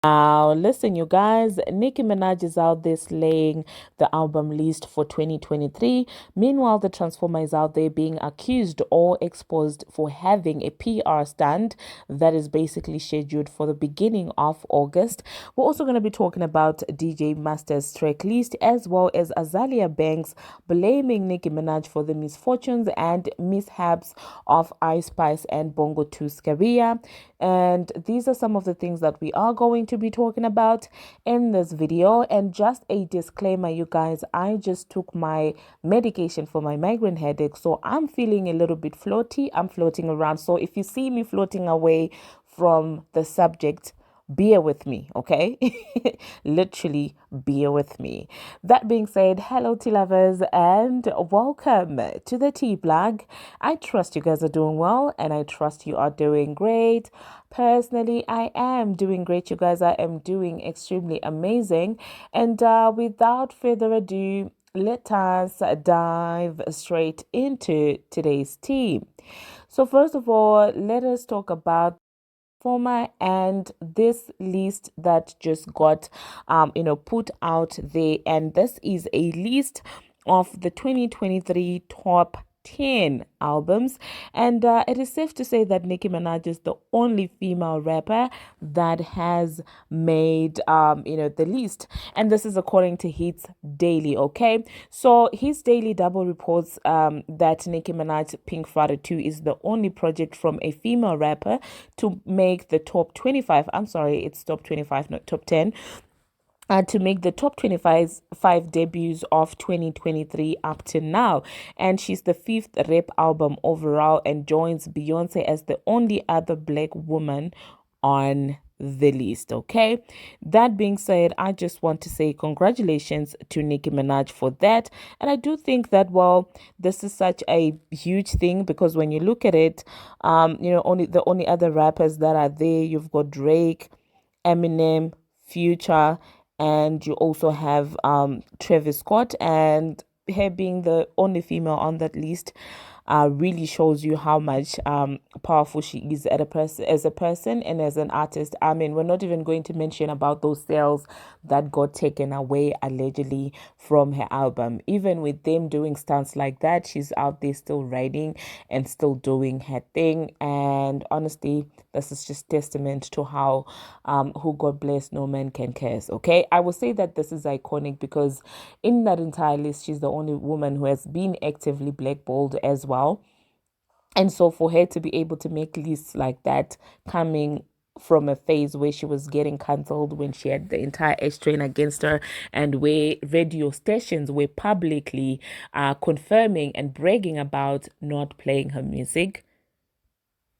Now, listen, you guys, Nicki Minaj is out there slaying the album list for 2023. Meanwhile, the Transformer is out there being accused or exposed for having a PR stunt that is basically scheduled for the beginning of August. We're also going to be talking about DJ Master's track list as well as Azealia Banks blaming Nicki Minaj for the misfortunes and mishaps of Ice Spice and Bongo 2's career. And these are some of the things that we are going to be talking about in this video. And just a disclaimer, you guys, I just took my medication for my migraine headache, so I'm feeling a little bit floaty. I'm floating around. So if you see me floating away from the subject, bear with me, okay? Literally bear with me. That being said, hello tea lovers and welcome to the tea blog. I trust you guys are doing well and I trust you are doing great. Personally, I am doing great, you guys. I am doing extremely amazing. And without further ado, let us dive straight into today's tea. So first of all, let us talk about former and this list that just got put out there, and this is a list of the 2023 top 10 albums, and it is safe to say that Nicki Minaj is the only female rapper that has made the list, and this is according to Hits Daily. Okay, so Hits Daily double reports that Nicki Minaj Pink Friday 2 is the only project from a female rapper to make the top 25. I'm sorry, it's top 25, not top 10. To make the top 25 debuts of 2023 up to now. And she's the fifth rap album overall and joins Beyonce as the only other black woman on the list. Okay, that being said, I just want to say congratulations to Nicki Minaj for that. And I do think that, well, this is such a huge thing because when you look at it, only the only other rappers that are there, you've got Drake, Eminem, Future, and you also have Travis Scott, and her being the only female on that list really shows you how much powerful she is as a person and as an artist. I mean, we're not even going to mention about those sales that got taken away allegedly from her album. Even with them doing stunts like that, she's out there still writing and still doing her thing. And honestly, this is just testament to how who God bless, no man can curse. Okay, I will say that this is iconic because in that entire list, she's the only woman who has been actively blackballed as well. And so for her to be able to make lists like that, coming from a phase where she was getting cancelled, when she had the entire X train against her, and where radio stations were publicly confirming and bragging about not playing her music,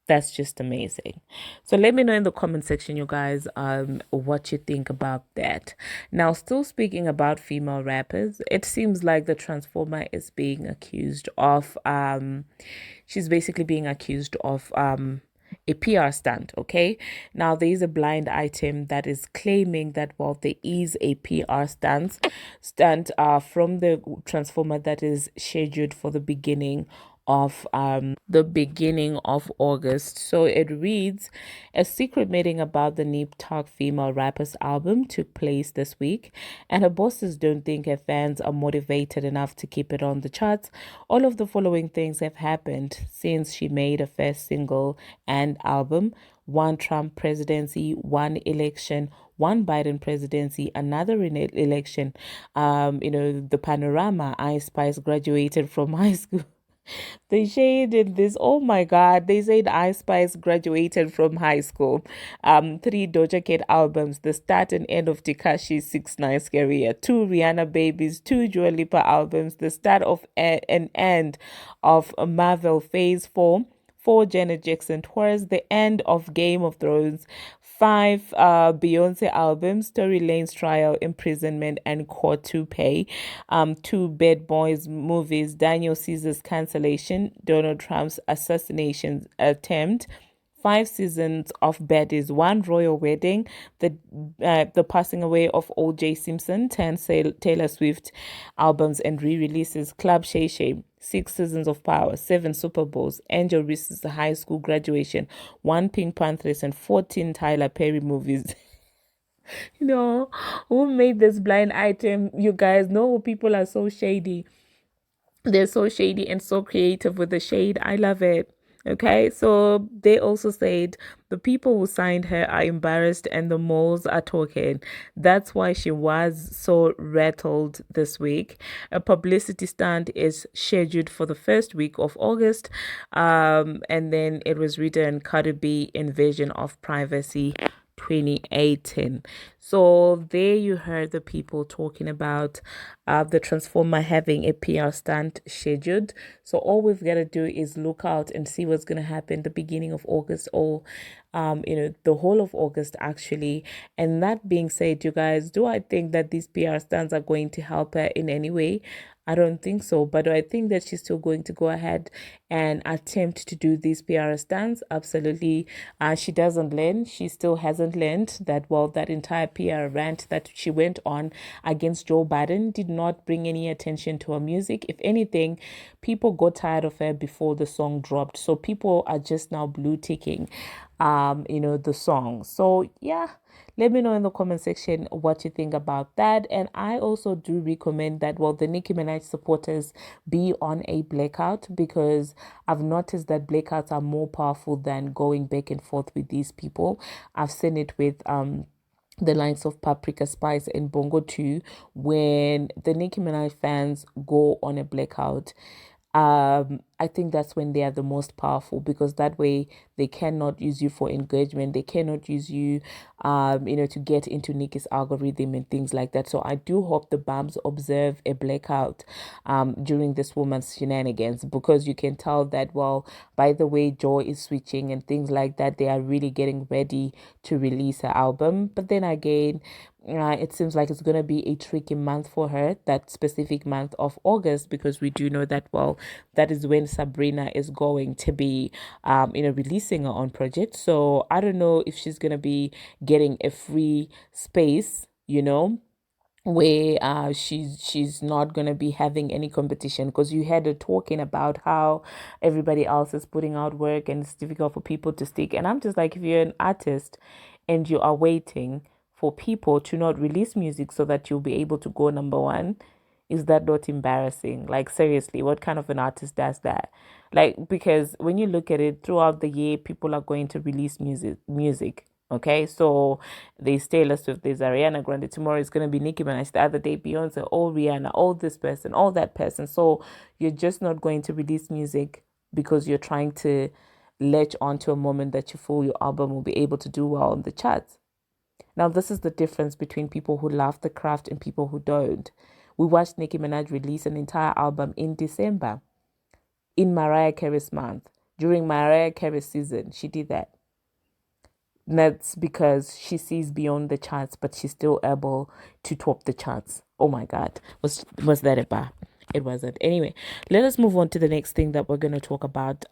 that's just amazing. So let me know in the comment section, you guys, what you think about that. Now, still speaking about female rappers, it seems like the Transformer is being accused of she's basically being accused of a PR stunt. Okay, now there is a blind item that is claiming that, well, there is a PR stunt from the Transformer that is scheduled for the beginning of August. So it reads, a secret meeting about the Nip Tuck female rapper's album took place this week, and her bosses don't think her fans are motivated enough to keep it on the charts. All of the following things have happened since she made her first single and album: one Trump presidency, one election, one Biden presidency, another election. The panorama. Ice Spice graduated from high school. They shaded this. Oh my God. They said Ice Spice graduated from high school. Three Doja Cat albums, the start and end of Tekashi's 6ix9ine's career. Two Rihanna babies, two Dua Lipa albums, the start of and end of Marvel Phase 4. Four Janet Jackson tours, the end of Game of Thrones, five Beyonce albums, Tory Lane's trial, imprisonment, and court to pay, two Bad Boys movies, Daniel Caesar's cancellation, Donald Trump's assassination attempt, 5 seasons of Baddies, one royal wedding, the passing away of O.J. Simpson, 10 Taylor Swift albums and re-releases, Club Shay Shay, 6 seasons of Power, 7 Super Bowls, Angel Reese's high school graduation, one Pink Panthers, and 14 Tyler Perry movies. No, who made this blind item? You guys know people are so shady. They're so shady and so creative with the shade. I love it. Okay, so they also said the people who signed her are embarrassed and the moles are talking. That's why she was so rattled this week. A publicity stunt is scheduled for the first week of August. And then it was written Cardi B Invasion of Privacy 2018. So there you heard the people talking about the Transformer having a PR stunt scheduled. So all we've got to do is look out and see what's going to happen the beginning of August or the whole of August actually. And that being said, you guys, do I think that these PR stunts are going to help her in any way? I don't think so, but do I think that she's still going to go ahead and attempt to do these PR stunts? Absolutely. She doesn't learn. She still hasn't learned that, well, that entire PR rant that she went on against Joe Biden did not bring any attention to her music. If anything, people got tired of her before the song dropped. So people are just now blue ticking, the song. So yeah, let me know in the comment section what you think about that. And I also do recommend that, well, the Nicki Minaj supporters be on a blackout, because I've noticed that blackouts are more powerful than going back and forth with these people. I've seen it with the lines of Paprika Spice and Bongo 2. When the Nicki Minaj fans go on a blackout, I think that's when they are the most powerful, because that way they cannot use you for engagement. They cannot use you, to get into Nicki's algorithm and things like that. So I do hope the Bams observe a blackout during this woman's shenanigans, because you can tell that, well, by the way Joy is switching and things like that, they are really getting ready to release her album. But then again, it seems like it's going to be a tricky month for her, that specific month of August, because we do know that, well, that is when Sabrina is going to be, releasing her own project. So I don't know if she's going to be getting a free space, where she's not gonna be having any competition, because you had her talking about how everybody else is putting out work and it's difficult for people to stick. And I'm just like, if you're an artist and you are waiting for people to not release music so that you'll be able to go number one, is that not embarrassing? Like, seriously, what kind of an artist does that? Like, because when you look at it, throughout the year people are going to release music. Okay, so there's Taylor Swift, there's Ariana Grande, tomorrow it's going to be Nicki Minaj, the other day Beyonce, all Rihanna, all this person, all that person. So you're just not going to release music because you're trying to latch onto a moment that you feel your album will be able to do well on the charts. Now, this is the difference between people who love the craft and people who don't. We watched Nicki Minaj release an entire album in December, in Mariah Carey's month. During Mariah Carey's season, she did that. That's because she sees beyond the charts, but she's still able to top the charts. Oh my God, was that a bar? It wasn't. Anyway, let us move on to the next thing that we're going to talk about.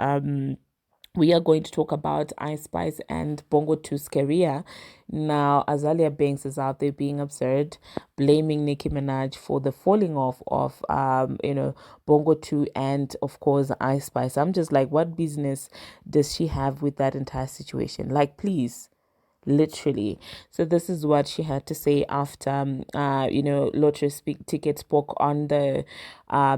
We are going to talk about Ice Spice and Bongo 2's career. Now, Azealia Banks is out there being absurd, blaming Nicki Minaj for the falling off of, Bongo 2 and, of course, Ice Spice. I'm just like, what business does she have with that entire situation? Like, please. Literally. So this is what she had to say after Lottery Ticket spoke on the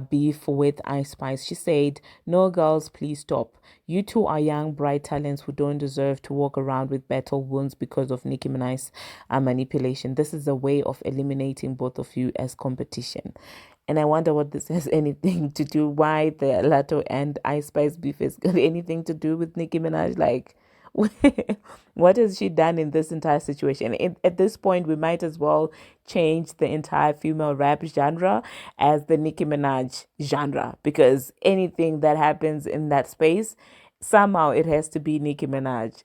beef with Ice Spice. She said, "No, girls, please stop. You two are young bright talents who don't deserve to walk around with battle wounds because of Nicki Minaj's manipulation. This is a way of eliminating both of you as competition." And I wonder what this has anything to do, why the Latto and Ice Spice beef has got anything to do with Nicki Minaj. Like, what has she done in this entire situation? At this point, we might as well change the entire female rap genre as the Nicki Minaj genre, because anything that happens in that space, somehow it has to be Nicki Minaj,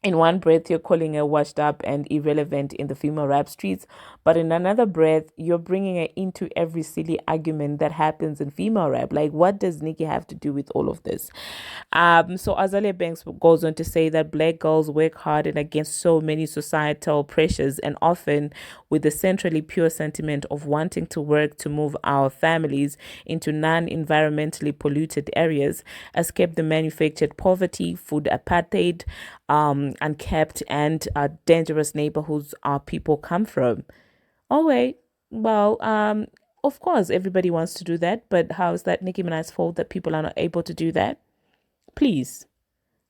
In one breath, you're calling her washed up and irrelevant in the female rap streets, but in another breath, you're bringing her into every silly argument that happens in female rap. Like, what does Nicki have to do with all of this? So Azealia Banks goes on to say that black girls work hard and against so many societal pressures, and often with the centrally pure sentiment of wanting to work to move our families into non-environmentally polluted areas, escape the manufactured poverty, food apartheid, unkept and dangerous neighborhoods our people come from. Oh wait, well, of course everybody wants to do that, but how is that Nicki Minaj's fault that people are not able to do that? Please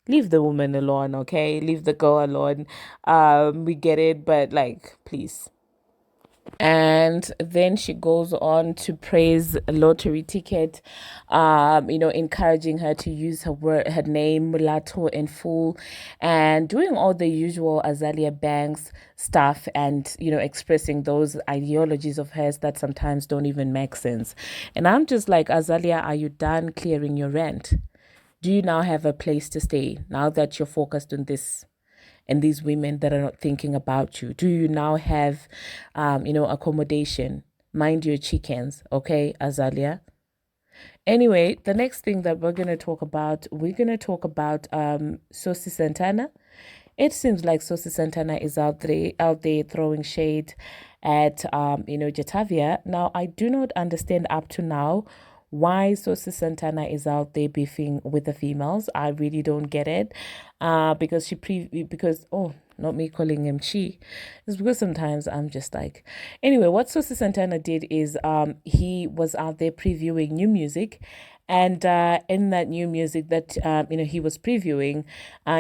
leave the woman alone, okay? Leave the girl alone. We get it, but like, please. And then she goes on to praise a lottery ticket, encouraging her to use her name Latto in full, and doing all the usual Azealia Banks stuff, and expressing those ideologies of hers that sometimes don't even make sense. And I'm just like, Azealia, are you done clearing your rent? Do you now have a place to stay now that you're focused on this and these women that are not thinking about you? Do you now have, accommodation? Mind your chickens, okay, Azealia? Anyway, the next thing that we're gonna talk about Sosi Santana. It seems like Sosi Santana is out there throwing shade at Jatavia. Now, I do not understand up to now why Sosi Santana is out there beefing with the females. I really don't get it. Because oh, not me calling him she. It's because sometimes I'm just like, anyway, what Sosi Santana did is he was out there previewing new music, and in that new music that he was previewing,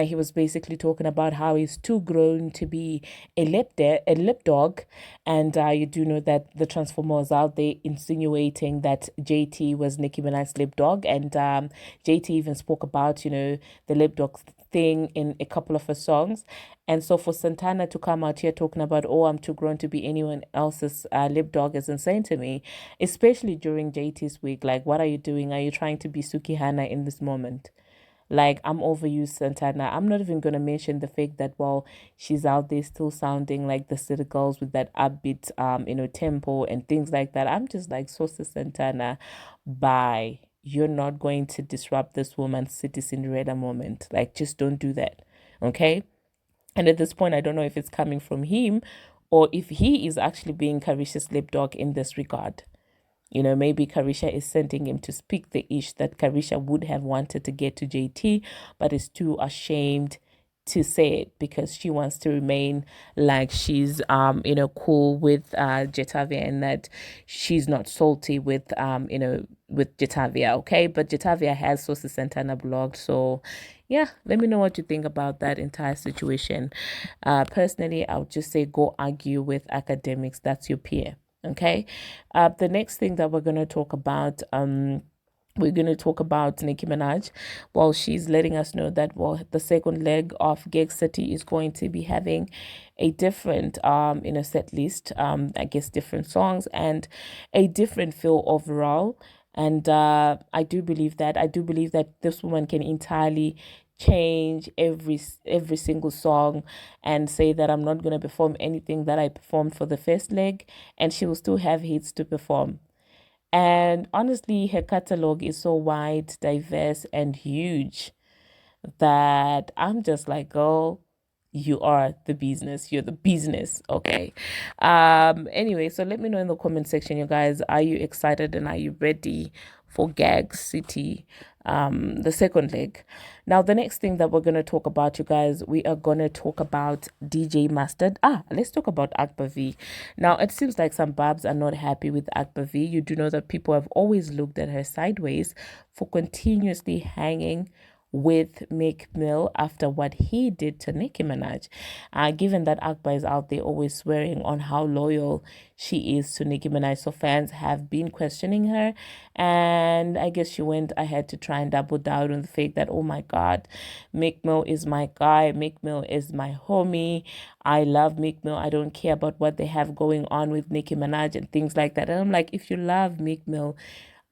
he was basically talking about how he's too grown to be a lip dog, and you do know that the Transformer was out there insinuating that JT was Nicki Minaj's lip dog, and JT even spoke about the lip dog thing in a couple of her songs. And so for Santana to come out here talking about, oh, I'm too grown to be anyone else's lip dog is insane to me, especially during JT's week. Like, what are you doing? Are you trying to be Sukihana in this moment? Like, I'm over you, Santana. I'm not even going to mention the fact that, well, she's out there still sounding like the city girls with that upbeat, tempo and things like that. I'm just like, Sosa Santana, bye. You're not going to disrupt this woman's City Cinderella moment. Like, just don't do that. Okay? And at this point, I don't know if it's coming from him or if he is actually being Carisha's lip dog in this regard. Maybe Carisha is sending him to speak the ish that Carisha would have wanted to get to JT, but is too ashamed to say it because she wants to remain like she's cool with Jetavia, and that she's not salty with with Jetavia. Okay, but Jetavia has Sosa Santana blocked, so yeah, let me know what you think about that entire situation. Personally, I would just say go argue with academics. That's your peer. Okay. The next thing that we're going to talk about, Nicki Minaj. Well, she's letting us know that, well, the second leg of Gag City is going to be having a different, set list, I guess different songs and a different feel overall. And I do believe that. I do believe that this woman can entirely change every single song and say that I'm not going to perform anything that I performed for the first leg, and she will still have hits to perform. And honestly, her catalog is so wide, diverse, and huge that I'm just like, girl, you are the business. You're the business. Okay. Anyway, so let me know in the comment section, you guys, are you excited and are you ready for Gag City, the second leg? Now, the next thing that we're going to talk about, you guys, we are going to talk about DJ Mustard. Let's talk about Akbar V. Now, it seems like some babs are not happy with Akbar V. You do know that people have always looked at her sideways for continuously hanging with Meek Mill after what he did to Nicki Minaj. Given that Akbar is out there always swearing on how loyal she is to Nicki Minaj, so fans have been questioning her, and I guess she went ahead to try and double down on the fact that, oh my God, Meek Mill is my guy, Meek Mill is my homie, I love Meek Mill, I don't care about what they have going on with Nicki Minaj and things like that. And I'm like, if you love Meek Mill,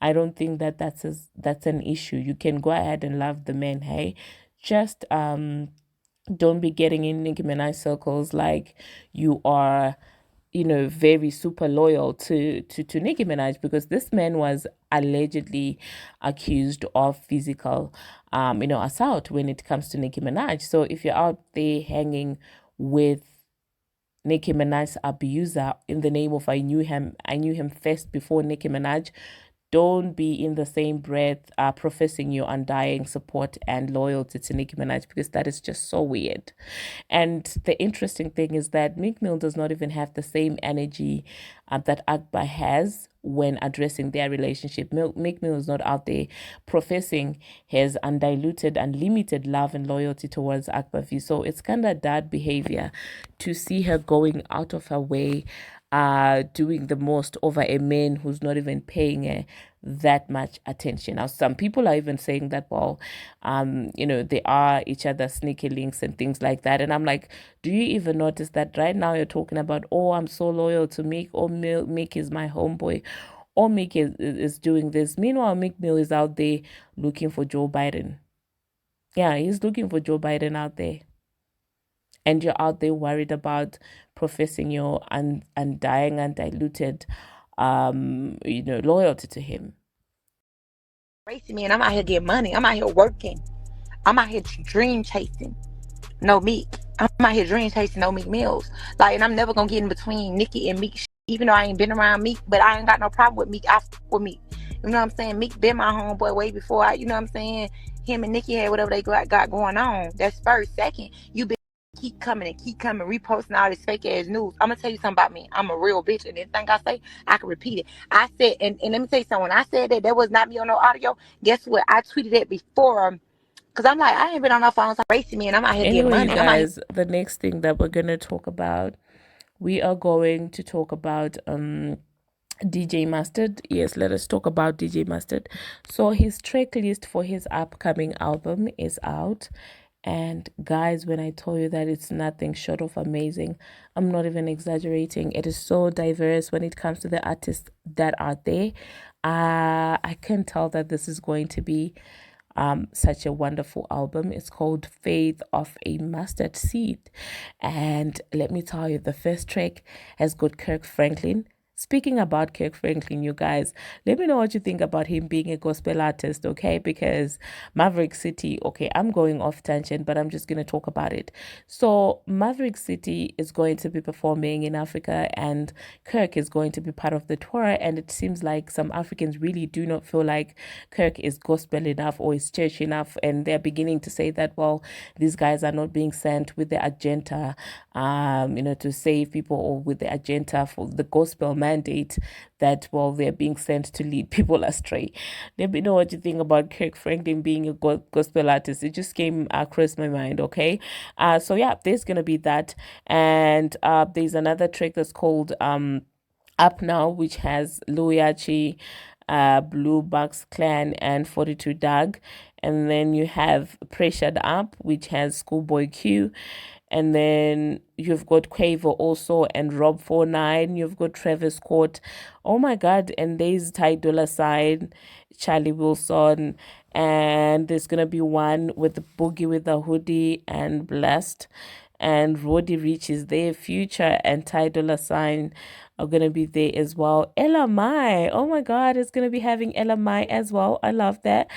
I don't think that that's an issue. You can go ahead and love the man, hey? Just don't be getting in Nicki Minaj circles like you are, very super loyal to Nicki Minaj, because this man was allegedly accused of physical assault when it comes to Nicki Minaj. So if you're out there hanging with Nicki Minaj's abuser in the name of I knew him first before Nicki Minaj, don't be in the same breath professing your undying support and loyalty to Nicki Minaj, because that is just so weird. And the interesting thing is that Meek Mill does not even have the same energy that Akbar has when addressing their relationship. Meek Mill is not out there professing his undiluted, unlimited love and loyalty towards Akbar V. So it's kind of dad behavior to see her going out of her way, doing the most over a man who's not even paying her that much attention. Now, some people are even saying that, well, they are each other's sneaky links and things like that. And I'm like, do you even notice that right now you're talking about, oh, I'm so loyal to Meek, or Meek is my homeboy, or Meek is doing this. Meanwhile, Meek Mill is out there looking for Joe Biden. Yeah, he's looking for Joe Biden out there. And you're out there worried about professing your undying, undiluted, loyalty to him. Racing me, and I'm out here getting money. I'm out here working. I'm out here dream chasing. No Meek. I'm out here dream chasing no Meek Mills. Like, and I'm never gonna get in between Nicki and Meek. Even though I ain't been around Meek, but I ain't got no problem with Meek. I fuck with Meek. You know what I'm saying? Meek been my homeboy way before you know what I'm saying? Him and Nicki had whatever they got going on. That's first. Second, you been keep coming, reposting all this fake ass news. I'm gonna tell you something about me. I'm a real bitch, and anything I say, I can repeat it. I said, and let me tell you something. When I said that was not me on no audio, guess what? I tweeted it before. Cause I'm like, I ain't been on no phone, so racing me, and I'm out here getting money. You guys, the next thing that we're gonna talk about, we are going to talk about DJ Mustard. Yes, let us talk about DJ Mustard. So his track list for his upcoming album is out. And guys, when I tell you that it's nothing short of amazing, I'm not even exaggerating. It is so diverse when it comes to the artists that are there. I can tell that this is going to be such a wonderful album. It's called Faith of a Mustard Seed. And let me tell you, the first track has got Kirk Franklin. Speaking about Kirk Franklin, you guys, let me know what you think about him being a gospel artist, okay? Because Maverick City, okay, I'm going off tangent, but I'm just going to talk about it. So Maverick City is going to be performing in Africa, and Kirk is going to be part of the tour. And it seems like some Africans really do not feel like Kirk is gospel enough or is church enough. And they're beginning to say that, well, these guys are not being sent with the agenda, to save people, or with the agenda for the gospel mandate, that, well, they're being sent to lead people astray. Let me know what you think about Kirk Franklin being a gospel artist. It just came across my mind, okay? So yeah, there's gonna be that. And there's another track that's called Up Now, which has Luyachi, Blue Bucks Clan, and 42 Doug. And then you have Pressured Up, which has Schoolboy Q. And then you've got Quavo also, and Rob 49. You've got Travis Scott. Oh my God. And there's Ty Dolla $ign, Charlie Wilson. And there's going to be one with Boogie with the Hoodie and Blessed. And Roddy Ricch is there. Future and Ty Dolla $ign are going to be there as well. Ella Mai. Oh my God. It's going to be having Ella Mai as well. I love that.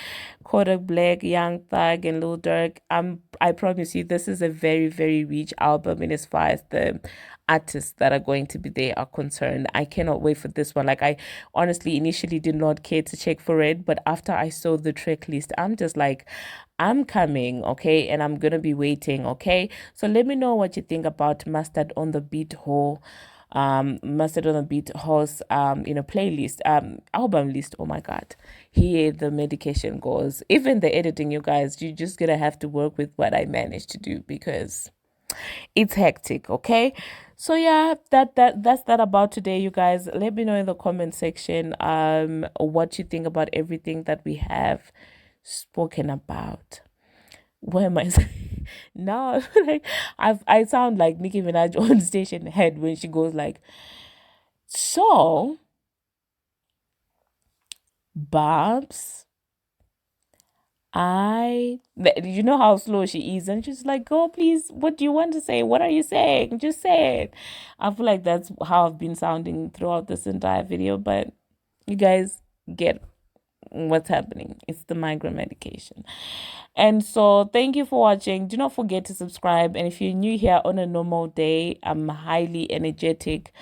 Kodak Black, Young Thug, and Lil Durk. I promise you, this is a very, very rich album in as far as the artists that are going to be there are concerned. I cannot wait for this one. Like, I honestly initially did not care to check for it, but after I saw the track list, I'm just like, I'm coming, okay? And I'm gonna be waiting, okay? So let me know what you think about Mustard on the Beat Hole. Mustard on the Beat Horse, playlist, album list. Oh my God, here the medication goes. Even the editing, you guys, you just gonna have to work with what I managed to do, because it's hectic, okay? So yeah, that's that about today, you guys. Let me know in the comment section what you think about everything that we have spoken about. Where am I? Now, like, I sound like Nicki Minaj on station head when she goes like, so, Babs, you know how slow she is, and she's like, "Go, please. What do you want to say? What are you saying? Just say it." I feel like that's how I've been sounding throughout this entire video, but you guys get what's happening. It's the migraine medication. And so thank you for watching. Do not forget to subscribe. And if you're new here on a normal day, I'm highly energetic.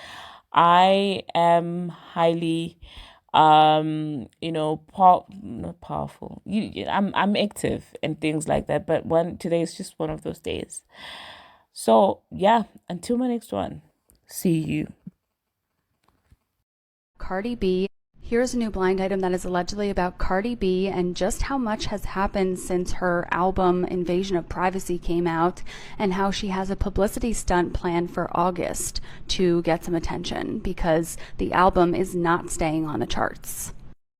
I am highly You know, not powerful. I'm active and things like that, but today is just one of those days. So yeah, until my next one. See you. Cardi B. Here's a new blind item that is allegedly about Cardi B and just how much has happened since her album Invasion of Privacy came out, and how she has a publicity stunt planned for August to get some attention because the album is not staying on the charts.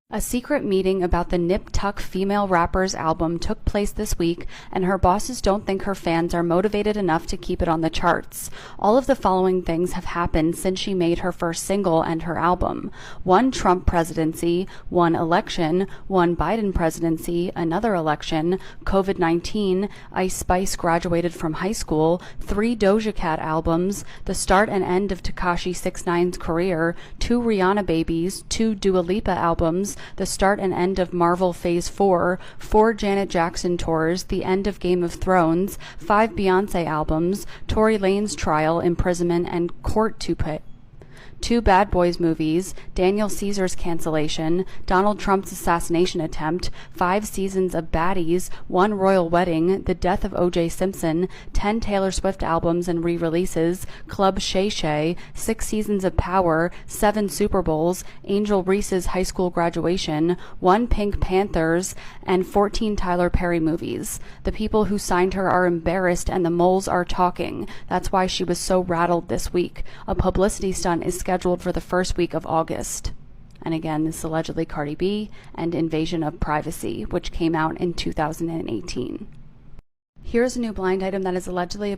A secret meeting about the Nip Tuck female rapper's album took place this week, and her bosses don't think her fans are motivated enough to keep it on the charts. All of the following things have happened since she made her first single and her album: one Trump presidency, one election, one Biden presidency, another election, COVID-19, Ice Spice graduated from high school, 3 Doja Cat albums, the start and end of Tekashi 6ix9ine's career, 2 Rihanna babies, 2 Dua Lipa albums, the start and end of Marvel Phase 4, 4 Janet Jackson tours, the end of Game of Thrones, 5 Beyonce albums, Tory Lanez trial, imprisonment, and court to pay. 2 Bad Boys movies, Daniel Caesar's cancellation, Donald Trump's assassination attempt, 5 seasons of Baddies, 1 royal wedding, the death of O.J. Simpson, 10 Taylor Swift albums and re-releases, Club Shay Shay, 6 seasons of Power, 7 Super Bowls, Angel Reese's high school graduation, 1 Pink Panthers, and 14 Tyler Perry movies. The people who signed her are embarrassed and the moles are talking. That's why she was so rattled this week. A publicity stunt is scheduled for the first week of August. And again, this is allegedly Cardi B and Invasion of Privacy, which came out in 2018. Here's a new blind item that is allegedly